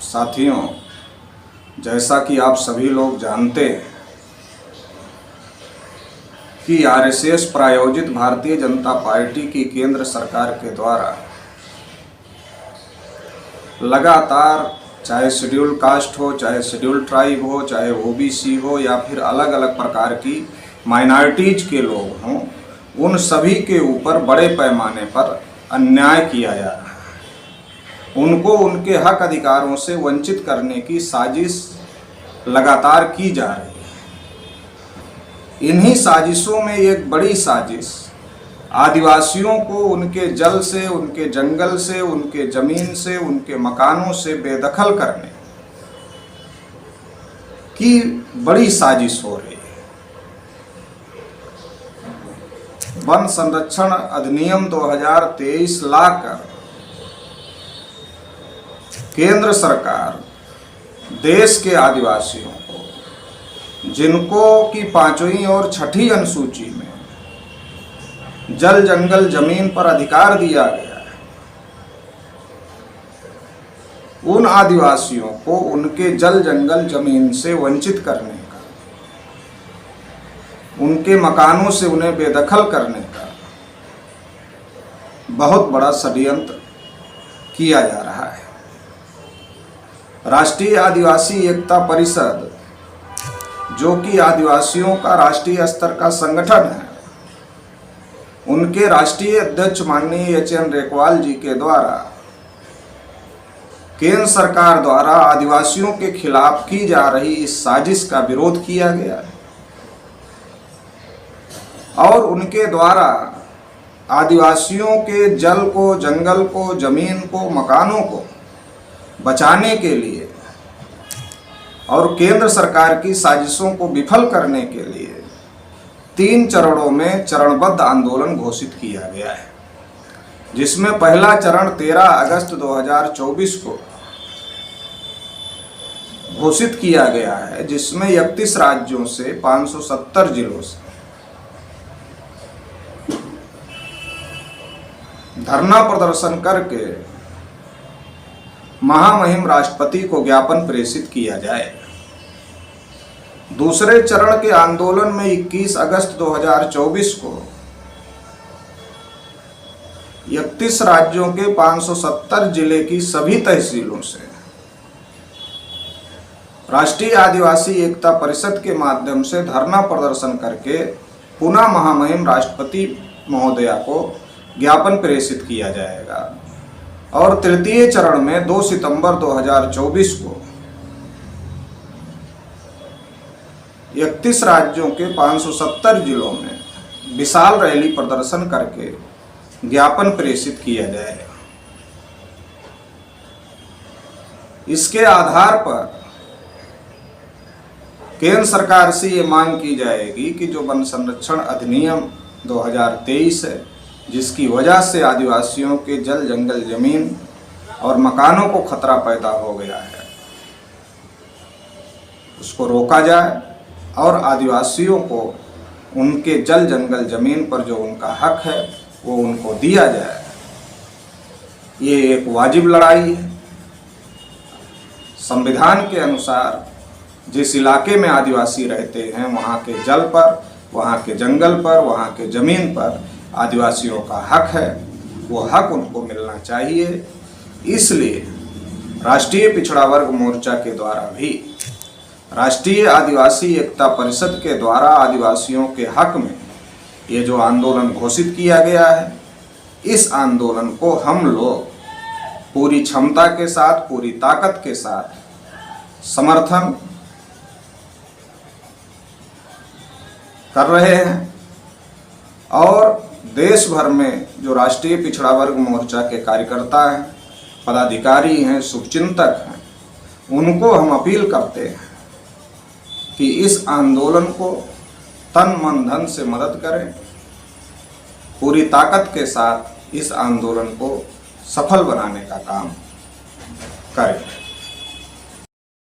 साथियों, जैसा कि आप सभी लोग जानते हैं कि आरएसएस प्रायोजित भारतीय जनता पार्टी की केंद्र सरकार के द्वारा लगातार चाहे शेड्यूल कास्ट हो, चाहे शेड्यूल ट्राइब हो, चाहे ओबीसी हो या फिर अलग अलग प्रकार की माइनॉरिटीज के लोग हों, उन सभी के ऊपर बड़े पैमाने पर अन्याय किया जा रहा है। उनको उनके हक अधिकारों से वंचित करने की साजिश लगातार की जा रही है। इन्हीं साजिशों में एक बड़ी साजिश आदिवासियों को उनके जल से, उनके जंगल से, उनके जमीन से, उनके मकानों से बेदखल करने की बड़ी साजिश हो रही है। वन संरक्षण अधिनियम 2023 लाकर केंद्र सरकार देश के आदिवासियों को, जिनको की 5वीं और 6ठी अनुसूची में जल जंगल जमीन पर अधिकार दिया गया है, उन आदिवासियों को उनके जल जंगल जमीन से वंचित करने का, उनके मकानों से उन्हें बेदखल करने का बहुत बड़ा षड्यंत्र किया जा रहा है। राष्ट्रीय आदिवासी एकता परिषद, जो कि आदिवासियों का राष्ट्रीय स्तर का संगठन है, उनके राष्ट्रीय अध्यक्ष माननीय एच.एन. रेकवाल जी के द्वारा केंद्र सरकार द्वारा आदिवासियों के खिलाफ की जा रही इस साजिश का विरोध किया गया और उनके द्वारा आदिवासियों के जल को, जंगल को, जमीन को, मकानों को बचाने के लिए और केंद्र सरकार की साजिशों को विफल करने के लिए 3 चरणों में चरणबद्ध आंदोलन घोषित किया गया है, जिसमें पहला चरण 13 अगस्त 2024 को घोषित किया गया है, जिसमें 31 राज्यों से 570 जिलों से धरना प्रदर्शन करके महामहिम राष्ट्रपति को ज्ञापन प्रेषित किया जाए। दूसरे चरण के आंदोलन में 21 अगस्त 2024 को 31 राज्यों के 570 जिले की सभी तहसीलों से राष्ट्रीय आदिवासी एकता परिषद के माध्यम से धरना प्रदर्शन करके पुनः महामहिम राष्ट्रपति महोदया को ज्ञापन प्रेषित किया जाएगा। और तृतीय चरण में 2 सितंबर 2024 को 31 राज्यों के 570 जिलों में विशाल रैली प्रदर्शन करके ज्ञापन प्रेषित किया जाएगा। इसके आधार पर केंद्र सरकार से ये मांग की जाएगी कि जो वन संरक्षण अधिनियम 2023 है, जिसकी वजह से आदिवासियों के जल जंगल जमीन और मकानों को खतरा पैदा हो गया है, उसको रोका जाए और आदिवासियों को उनके जल जंगल जमीन पर जो उनका हक है वो उनको दिया जाए। ये एक वाजिब लड़ाई है। संविधान के अनुसार जिस इलाके में आदिवासी रहते हैं, वहाँ के जल पर, वहाँ के जंगल पर, वहाँ के जमीन पर आदिवासियों का हक है, वो हक उनको मिलना चाहिए। इसलिए राष्ट्रीय पिछड़ा वर्ग मोर्चा के द्वारा भी राष्ट्रीय आदिवासी एकता परिषद के द्वारा आदिवासियों के हक में ये जो आंदोलन घोषित किया गया है, इस आंदोलन को हम लोग पूरी क्षमता के साथ, पूरी ताकत के साथ समर्थन कर रहे हैं। और देश भर में जो राष्ट्रीय पिछड़ा वर्ग मोर्चा के कार्यकर्ता हैं, पदाधिकारी हैं, शुभचिंतक हैं, उनको हम अपील करते हैं कि इस आंदोलन को तन मन धन से मदद करें, पूरी ताकत के साथ इस आंदोलन को सफल बनाने का काम करें।